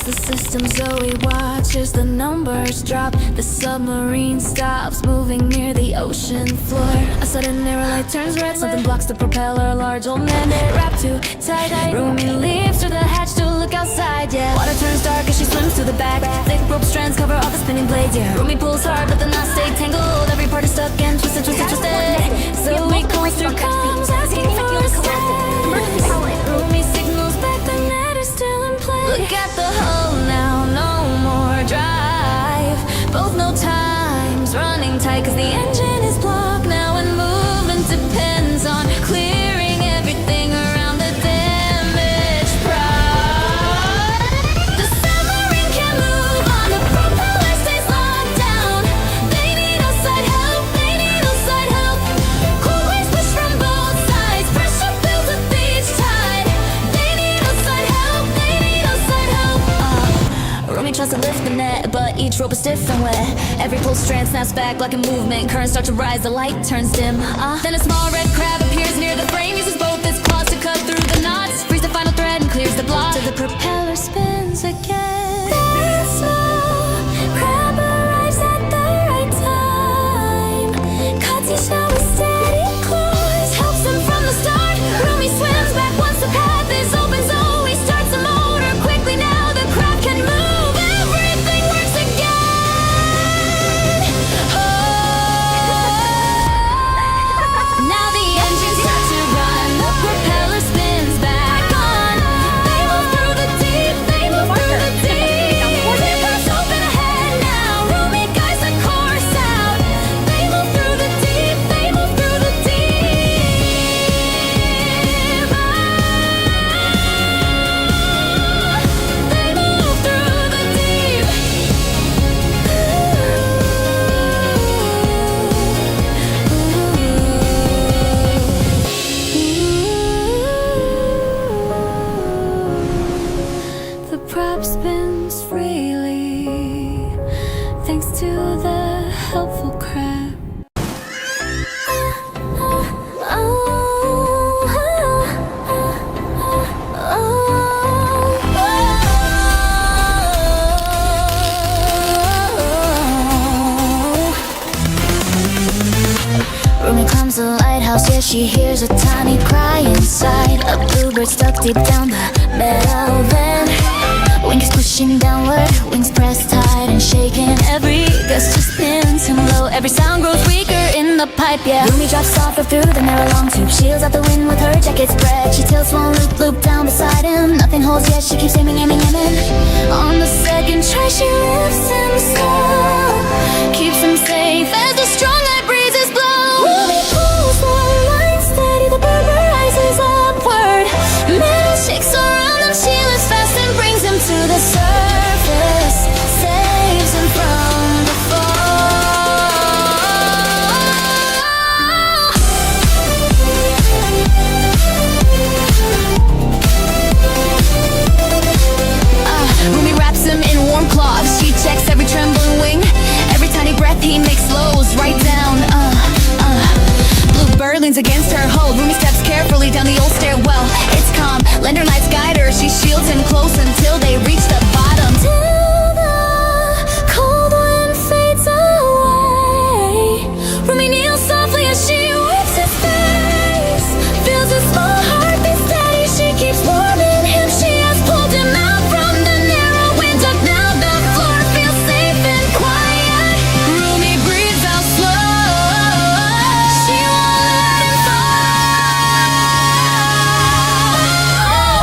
the system, Zoey watches the numbers drop. The submarine stops moving near the ocean floor. A sudden arrow light turns red, something blocks the propeller. Large old man, they wrap too tight. Rumi leaps through the hatch to look outside, yeah. Water turns dark as she swims to the back. Thick rope strands cover all the spinning blades, yeah. Rumi pulls hard, but the knots stay tangled. Every part is stuck and twisted, twisted, twisted. Zoey calls through comms, asking for a stay. Rumi signals back, the net is still in play. Look at the hull now, no more drive. Both know time's running tight, cause the engine is blocked now, and movement depends on clearing everything around the damaged prow. The submarine can't move on, the propeller stays locked down. They need outside help, they need outside help. Cool waves push from both sides, pressure builds up each tide. They need outside help, they need outside help. Rumi tries to lift the net, but each rope is stiff and wet. Every pull strand snaps back, blocking movement. Currents start to rise, the light turns dim. Then a small red crab appears near the frame, uses both its claws to cut through the knots, frees the final thread and clears the block. Till the propeller spins again. That small crab arrives at the right time. Cuts each now with steady claws, helps him from the start. Rumi swims back once the path is open, so he starts the motor quickly. Now the crab can move, everything works again. Now the engines start to run, the propeller spins back on. They move through the deep, they move through the deep. Rippers open ahead now, Rumi guides the course out. They move through the deep, they move through the deep. They move through the deep. The prop spins freely, thanks to the helpful crab. Rumi climbs the lighthouse, yeah, she hears a tiny cry inside. A bluebird stuck deep down the metal vent. Wings pushing downward, wings pressed tight and shaking. Every gust just spins him low, every sound grows weaker in the pipe, yeah. Rumi drops off through the narrow long tube, shields out the wind with her jacket spread. She tilts one loop down beside him, nothing holds yet, she keeps aiming, aiming, aiming. On the second try she lifts him slow, keeps him safe as the strong night breezes blow. Rumi pulls the line steady, the bird rises upward. Metal shakes around him, she lifts fast and brings him to the surface, saves him from the Rumi wraps him in warm cloths, she checks every trembling wing. Every tiny breath he makes slows right down. Bluebird leans against her hull, Rumi steps carefully down the old stairwell. It's calm, lantern lights guide her, she shields him close until they reach the bottom. Till the cold wind fades away, Rumi kneels softly as she wipes his face. Feels his small heartbeat steady, she keeps warming him. She has pulled him out from the narrow window. Now the floor feels safe and quiet. Rumi breathes out slow, she won't let him fall.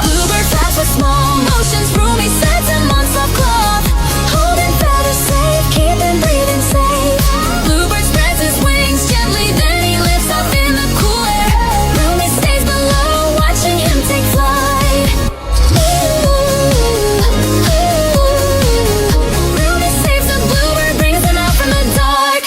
Bluebird flies with small motions, Rumi sets him on soft cloth, holding feathers safe, keeping breathing safe. Bluebird spreads his wings gently, then he lifts off in the cool air. Rumi stays below, watching him take flight. Rumi saves the bluebird, brings him out from the dark.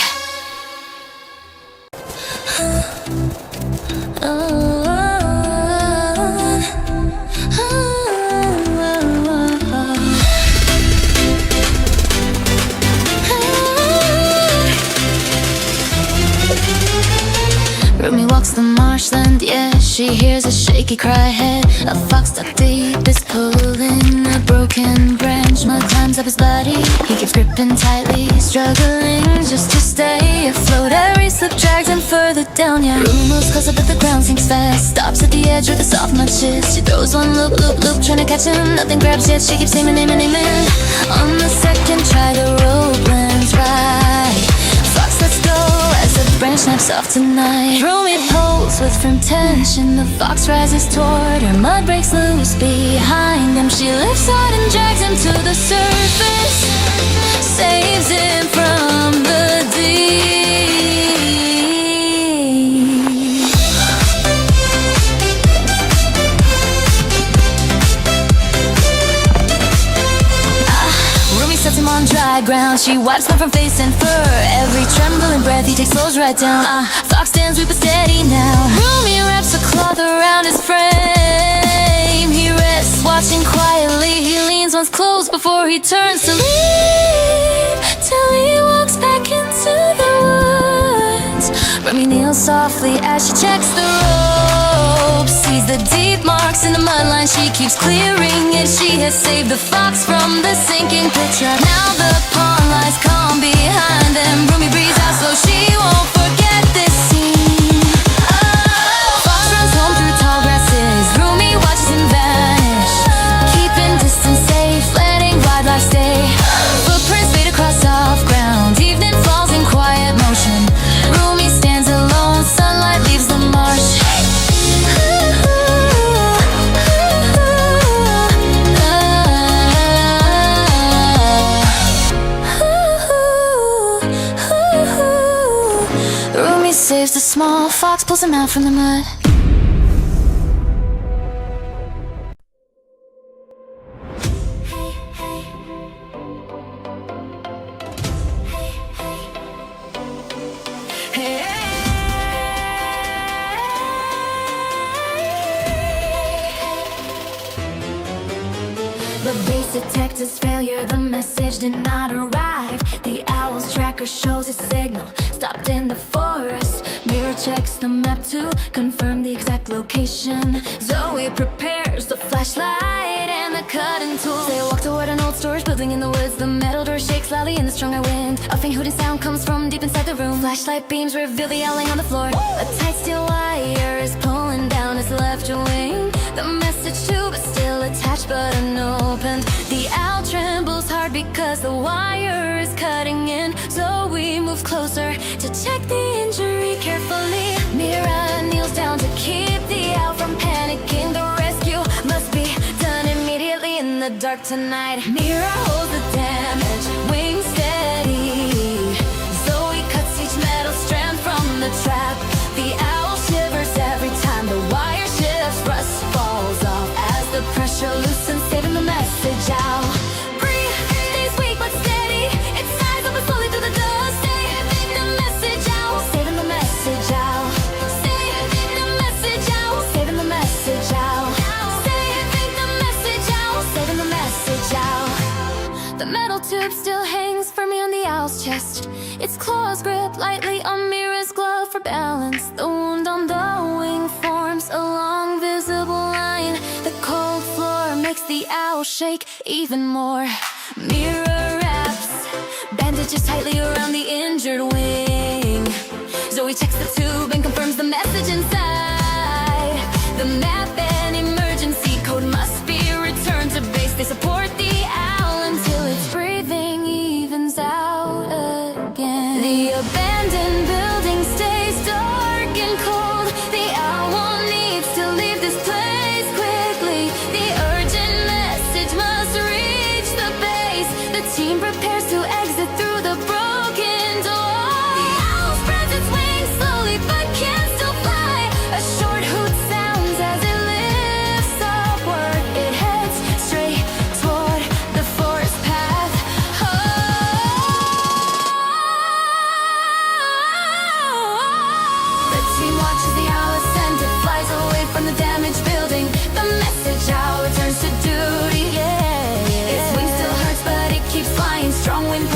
Rumi walks the marshland, yeah, she hears a shaky cry ahead. A fox stuck deep is pulling a broken branch. up his body. He keeps gripping tightly, struggling just to stay afloat. Every slip drags him further down, yeah. Rumi moves closer but the ground sinks fast. Stops at the edge with a soft mud shift. She throws one loop, trying to catch him. Nothing grabs yet, she keeps aiming. On the second try, the rope lands right. Fox lets go as the branch snaps off tonight. Rumi pulls with firm tension. The fox rises toward her, mud breaks loose behind him. She lifts out and drags him to the surface, saves him from the deep. Rumi sets him on dry ground. She wipes mud from face and fur. Every trembling breath he takes slows right down. Fox stands weak but steady now. Rumi wraps a cloth around his frame. He rests, watching quietly. He leans once close before he turns to leave, till he walks back into the woods. Rumi kneels softly as she checks the rope. Sees the deep marks in the mudline. She keeps clearing it. She has saved the fox from the sinking pit trap. Now the pond lies calm behind them. Rumi breathes out slow. She won't forget this scene. Fox runs home through tall grasses. Rumi watches him vanish, keeping distance safe, letting wildlife stay. Footprints fade across soft ground. Evening falls in quiet motion. Rumi stands alone. Sunlight leaves the marsh. Rumi saves the small fox, pulls him out from the mud. The base detector's failure, the message did not arrive. The owl's tracker shows a signal, stopped in the forest. Mira checks the map to confirm the exact location. Zoey prepares the flashlight and the cutting tools. They walk toward an old storage building in the woods. The metal door shakes loudly in the stronger wind. A faint hooting sound comes from deep inside the room. Flashlight beams reveal the yelling on the floor. A tight steel wire is pulling down his left wing. The message tube is still attached but unopened. The owl trembles hard because the wire is cutting in. Zoey moves closer to check the injury carefully. Mira kneels down to keep the owl from panicking. The rescue must be done immediately in the dark tonight. Mira holds the damage, wings steady. Zoey cuts each metal strand from the trap. The owl shivers every time the wire shifts. Rust falls off as the pressure loosens, saving the message out. Breathe, stays weak but steady. It sighs up and slowly through the dust. Saving the message out, saving the message out. Saving the message out, saving the message out. Saving the message out, saving the message out. The metal tube still hangs firmly on the owl's chest. Its claws grip lightly on Mira's glove for balance. The wound on the wing forms a long visible line. The cold floor makes the owl shake even more. Mira wraps bandages tightly around the injured wing. Zoey checks the tube and confirms the message inside. The map and emergency code must be returned to base. They support the owl until its breathing evens out again. The abandoned building stays dark and cold. The owl needs to leave this place quickly. The urgent message must reach the base. The team prepares to exit through the broken door. The owl spreads its wings slowly but can still fly. A short hoot sounds as it lifts upward. It heads straight toward the forest path. The team watches the owl ascend. It flies away from the damaged building. The message owl returns to duty. Its wings still hurts, but it keeps flying. Strong wind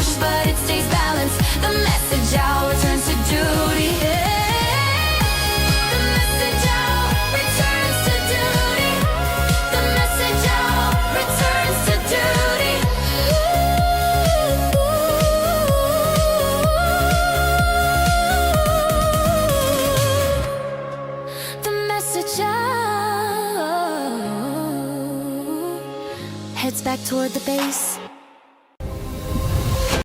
switch out. Heads back toward the base.